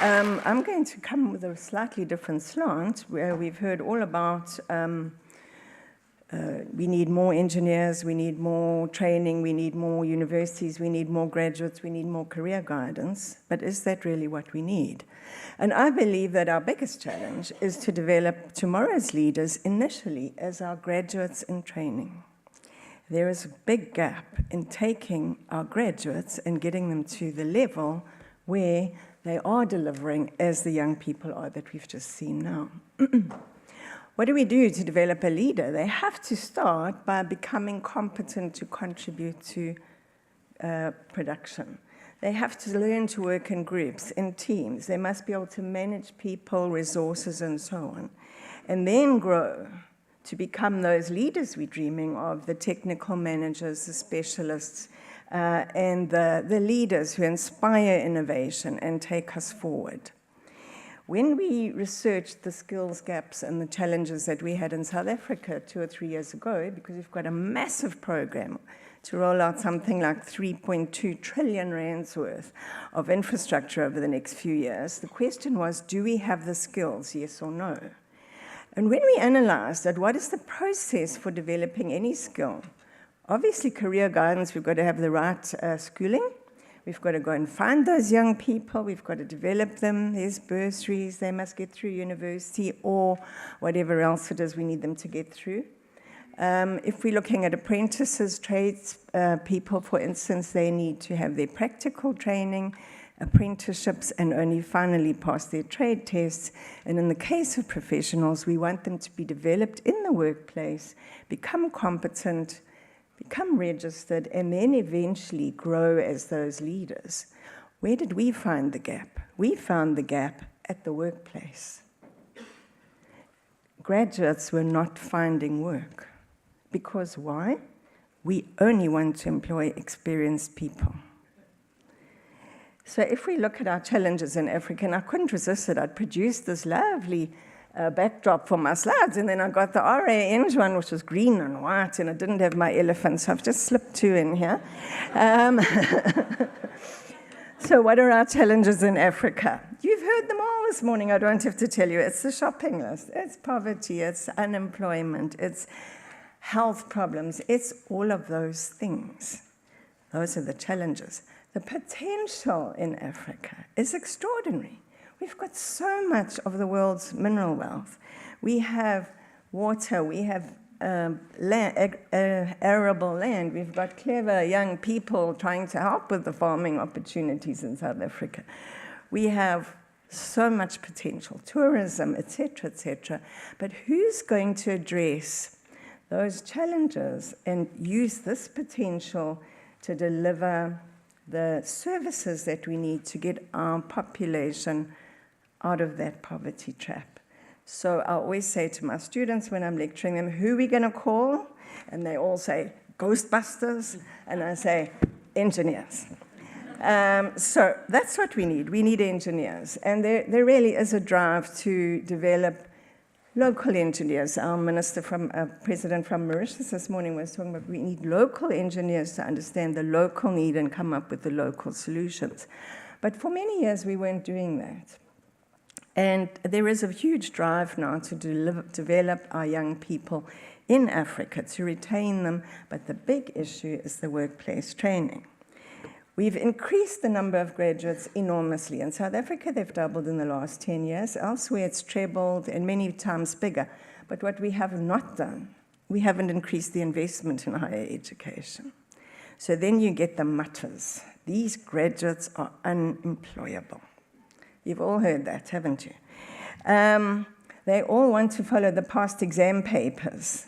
I'm going to come with a slightly different slant, where we've heard all about we need more engineers, we need more training, we need more universities, we need more graduates, we need more career guidance. But is that really what we need? And I believe that our biggest challenge is to develop tomorrow's leaders initially as our graduates in training. There is a big gap in taking our graduates and getting them to the level where they are delivering as the young people are that we've just seen now. What do we do to develop a leader? They have to start by becoming competent to contribute to production. They have to learn to work in groups, in teams. They must be able to manage people, resources, and so on. And then grow to become those leaders we're dreaming of, the technical managers, the specialists, and the leaders who inspire innovation and take us forward. When we researched the skills gaps and the challenges that we had in South Africa 2 or 3 years ago, because we've got a massive program to roll out something like 3.2 trillion rands worth of infrastructure over the next few years, the question was, do we have the skills, yes or no? And when we analyzed that, what is the process for developing any skill? Obviously, career guidance, we've got to have the right schooling. We've got to go and find those young people. We've got to develop them. There's bursaries. They must get through university or whatever else it is we need them to get through. If we're looking at apprentices, trades people, for instance, they need to have their practical training, apprenticeships, and only finally pass their trade tests. And in the case of professionals, we want them to be developed in the workplace, become competent, become registered, and then eventually grow as those leaders. Where did we find the gap? We found the gap at the workplace. Graduates were not finding work. Because why? We only want to employ experienced people. So if we look at our challenges in Africa, and I couldn't resist it, I'd produced this lovely backdrop for my slides, and then I got the orange one, which was green and white, and I didn't have my elephant, so I've just slipped 2 in here. So what are our challenges in Africa? You've heard them all this morning, I don't have to tell you. It's the shopping list, it's poverty, it's unemployment, it's health problems, it's all of those things. Those are the challenges. The potential in Africa is extraordinary. We've got so much of the world's mineral wealth. We have water, we have arable land, we've got clever young people trying to help with the farming opportunities in South Africa. We have so much potential, tourism, etc., etc. But who's going to address those challenges and use this potential to deliver the services that we need to get our population out of that poverty trap? So I always say to my students when I'm lecturing them, who are we going to call? And they all say, Ghostbusters. And I say, engineers. So that's what we need. We need engineers. And there really is a drive to develop local engineers. Our president from Mauritius this morning was talking about we need local engineers to understand the local need and come up with the local solutions. But for many years, we weren't doing that. And there is a huge drive now to develop our young people in Africa, to retain them. But the big issue is the workplace training. We've increased the number of graduates enormously. In South Africa, they've doubled in the last 10 years. Elsewhere, it's trebled and many times bigger. But what we have not done, we haven't increased the investment in higher education. So then you get the mutters. These graduates are unemployable. You've all heard that, haven't you? They all want to follow the past exam papers,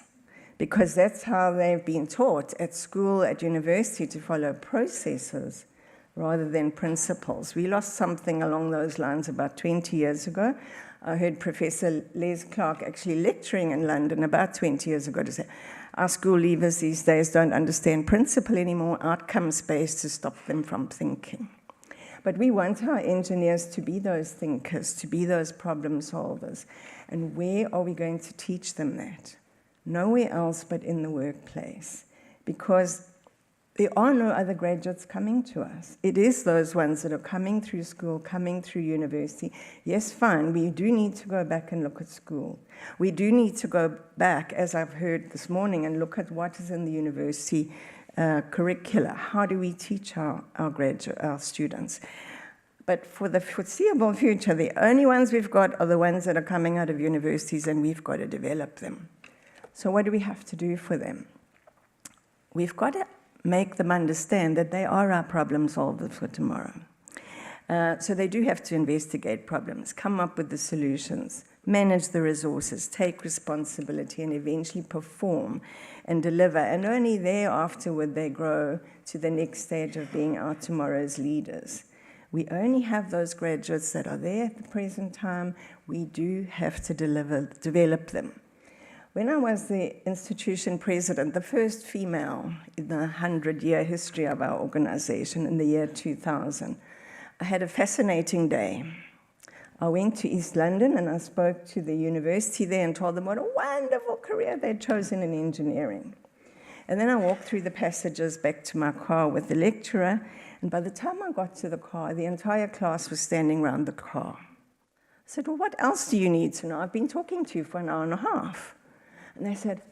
because that's how they've been taught at school, at university, to follow processes rather than principles. We lost something along those lines about 20 years ago. I heard Professor Les Clark actually lecturing in London about 20 years ago to say, our school leavers these days don't understand principle anymore, outcomes-based to stop them from thinking. But we want our engineers to be those thinkers, to be those problem solvers. And where are we going to teach them that? Nowhere else but in the workplace. Because there are no other graduates coming to us. It is those ones that are coming through school, coming through university. Yes, fine, we do need to go back and look at school. We do need to go back, as I've heard this morning, and look at what is in the university curricula. How do we teach our students? But for the foreseeable future, the only ones we've got are the ones that are coming out of universities, and we've got to develop them. So what do we have to do for them? We've got to make them understand that they are our problem solvers for tomorrow. So they do have to investigate problems, come up with the solutions, manage the resources, take responsibility, and eventually perform and deliver. And only thereafter would they grow to the next stage of being our tomorrow's leaders. We only have those graduates that are there at the present time. We do have to develop them. When I was the institution president, the first female in the 100-year history of our organization in the year 2000, I had a fascinating day. I went to East London and I spoke to the university there and told them what a wonderful career they'd chosen in engineering. And then I walked through the passages back to my car with the lecturer, and by the time I got to the car, the entire class was standing around the car. I said, well, what else do you need to know? I've been talking to you for an hour and a half. And they said,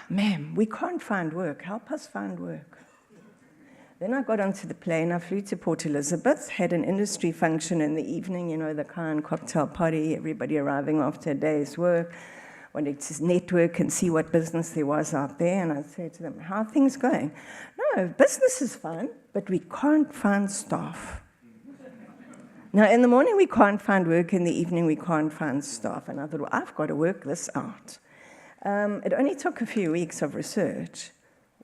ma'am, we can't find work. Help us find work. Then I got onto the plane. I flew to Port Elizabeth, had an industry function in the evening, you know, the kind cocktail party, everybody arriving after a day's work, wanted to network and see what business there was out there. And I said to them, how are things going? No, business is fine, but we can't find staff. Now, in the morning, we can't find work. In the evening, we can't find staff. And I thought, well, I've got to work this out. It only took a few weeks of research.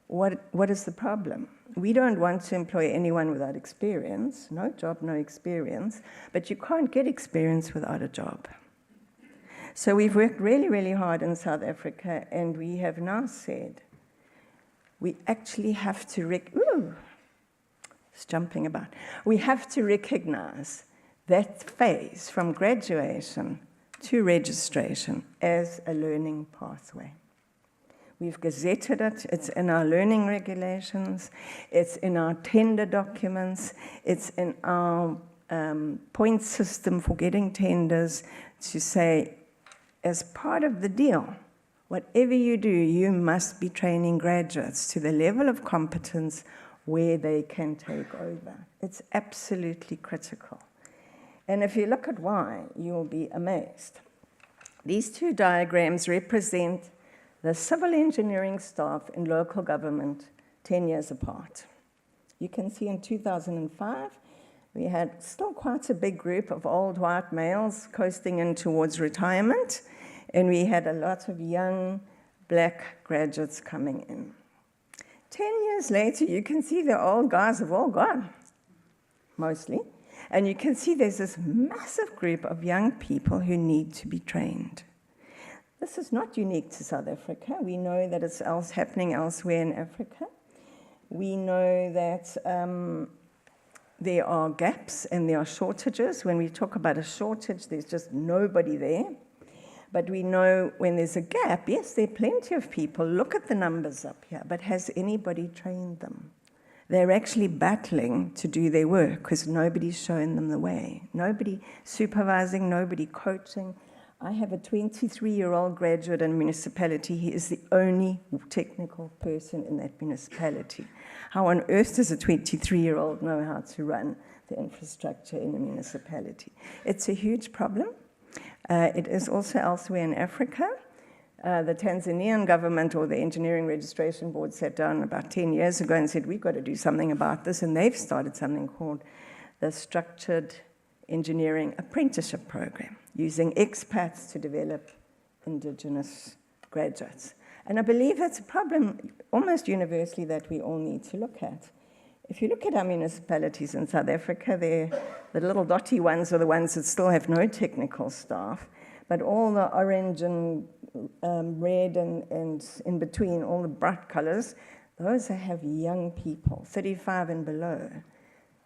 What is the problem? We don't want to employ anyone without experience. No job, no experience. But you can't get experience without a job. So we've worked really, really hard in South Africa, and we have now said we actually have to it's jumping about. We have to recognize that phase from graduation to registration as a learning pathway. We've gazetted it, it's in our learning regulations, it's in our tender documents, it's in our point system for getting tenders to say, as part of the deal, whatever you do, you must be training graduates to the level of competence where they can take over. It's absolutely critical. And if you look at why, you'll be amazed. These two diagrams represent the civil engineering staff in local government 10 years apart. You can see in 2005, we had still quite a big group of old white males coasting in towards retirement, and we had a lot of young black graduates coming in. 10 years later, you can see the old guys have all gone, mostly. And you can see there's this massive group of young people who need to be trained. This is not unique to South Africa. We know that it's happening elsewhere in Africa. We know that there are gaps and there are shortages. When we talk about a shortage, there's just nobody there. But we know when there's a gap, yes, there are plenty of people. Look at the numbers up here. But has anybody trained them? They're actually battling to do their work because nobody's showing them the way. Nobody supervising, nobody coaching. I have a 23-year-old graduate in municipality. He is the only technical person in that municipality. How on earth does a 23-year-old know how to run the infrastructure in a municipality? It's a huge problem. It is also elsewhere in Africa. The Tanzanian government or the Engineering Registration Board sat down about 10 years ago and said, we've got to do something about this, and they've started something called the Structured Engineering Apprenticeship Program, using expats to develop indigenous graduates. And I believe that's a problem almost universally that we all need to look at. If you look at our municipalities in South Africa, the little dotty ones are the ones that still have no technical staff, but all the orange and red and in between, all the bright colors, those that have young people, 35 and below.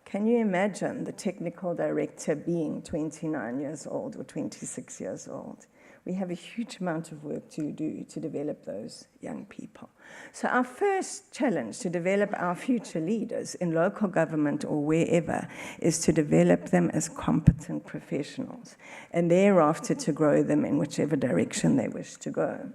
Can you imagine the technical director being 29 years old or 26 years old? We have a huge amount of work to do to develop those young people. So our first challenge to develop our future leaders in local government or wherever is to develop them as competent professionals, and thereafter to grow them in whichever direction they wish to go.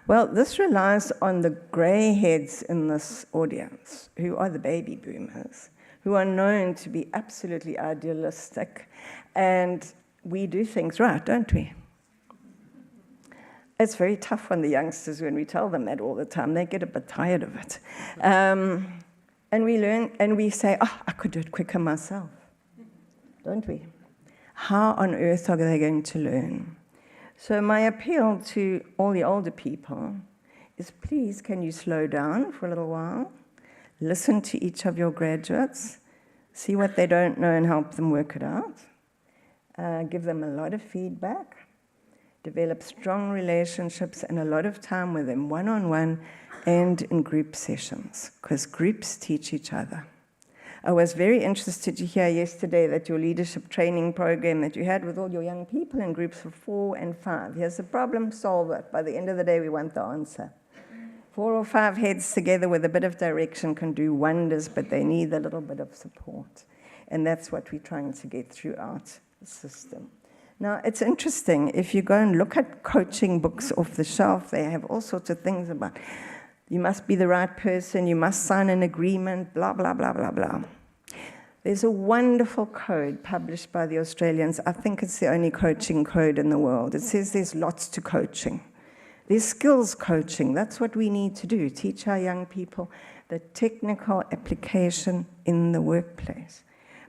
Well, this relies on the grey heads in this audience, who are the baby boomers, who are known to be absolutely idealistic, and we do things right, don't we? It's very tough on the youngsters when we tell them that all the time. They get a bit tired of it. And we learn, and we say, oh, I could do it quicker myself, don't we? How on earth are they going to learn? So my appeal to all the older people is, please, can you slow down for a little while? Listen to each of your graduates, see what they don't know and help them work it out. Give them a lot of feedback. Develop strong relationships and a lot of time with them, one-on-one and in group sessions, because groups teach each other. I was very interested to hear yesterday that your leadership training program that you had with all your young people in groups of 4 and 5. Here's the problem, solve it. By the end of the day, we want the answer. 4 or 5 heads together with a bit of direction can do wonders, but they need a little bit of support. And that's what we're trying to get throughout the system. Now, it's interesting, if you go and look at coaching books off the shelf, they have all sorts of things about, you must be the right person, you must sign an agreement, blah, blah, blah, blah, blah. There's a wonderful code published by the Australians. I think it's the only coaching code in the world. It says there's lots to coaching. There's skills coaching. That's what we need to do, teach our young people the technical application in the workplace.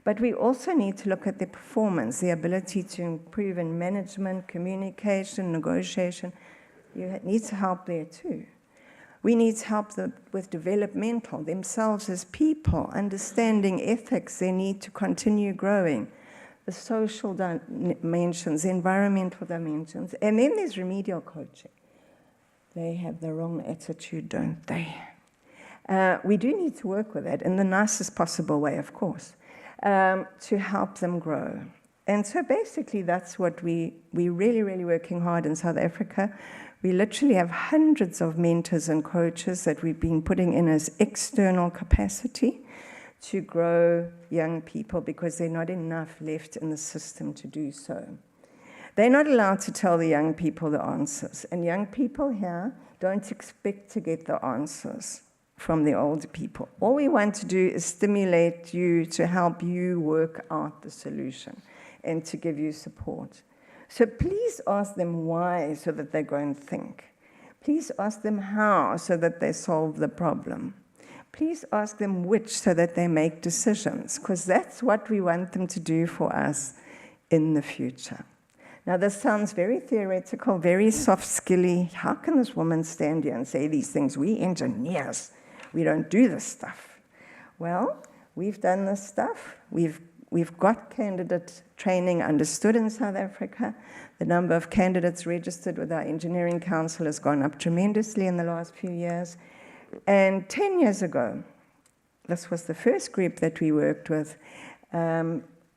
But we also need to look at their performance, the ability to improve in management, communication, negotiation. You need to help there too. We need to help them with developmental, themselves as people, understanding ethics, their need to continue growing, the social dimensions, the environmental dimensions, and then there's remedial coaching. They have the wrong attitude, don't they? We do need to work with that in the nicest possible way, of course. To help them grow. And so basically that's what we're really working hard in South Africa. We literally have hundreds of mentors and coaches that we've been putting in as external capacity to grow young people, because there's not enough left in the system to do so. They're not allowed to tell the young people the answers, and young people here don't expect to get the answers from the older people. All we want to do is stimulate you to help you work out the solution and to give you support. So please ask them why, so that they go and think. Please ask them how, so that they solve the problem. Please ask them which, so that they make decisions, because that's what we want them to do for us in the future. Now, this sounds very theoretical, very soft-skilly. How can this woman stand here and say these things? We engineers, we don't do this stuff. Well, we've done this stuff. We've got candidate training understood in South Africa. The number of candidates registered with our engineering council has gone up tremendously in the last few years. And 10 years ago, this was the first group that we worked with.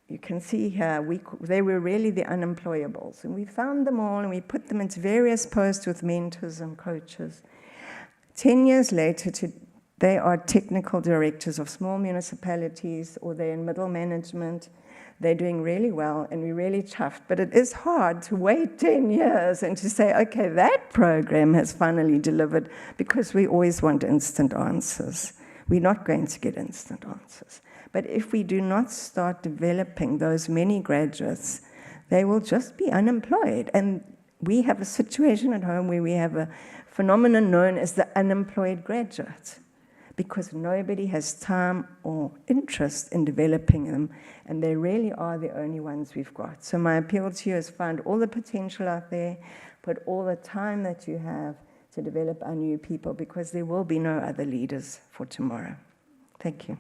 You can see here, they were really the unemployables. And we found them all, and we put them into various posts with mentors and coaches. 10 years later, they are technical directors of small municipalities, or they're in middle management. They're doing really well, and we're really chuffed. But it is hard to wait 10 years and to say, okay, that program has finally delivered, because we always want instant answers. We're not going to get instant answers. But if we do not start developing those many graduates, they will just be unemployed. And we have a situation at home where we have a phenomenon known as the unemployed graduate, because nobody has time or interest in developing them, and they really are the only ones we've got. So my appeal to you is find all the potential out there, put all the time that you have to develop our new people, because there will be no other leaders for tomorrow. Thank you.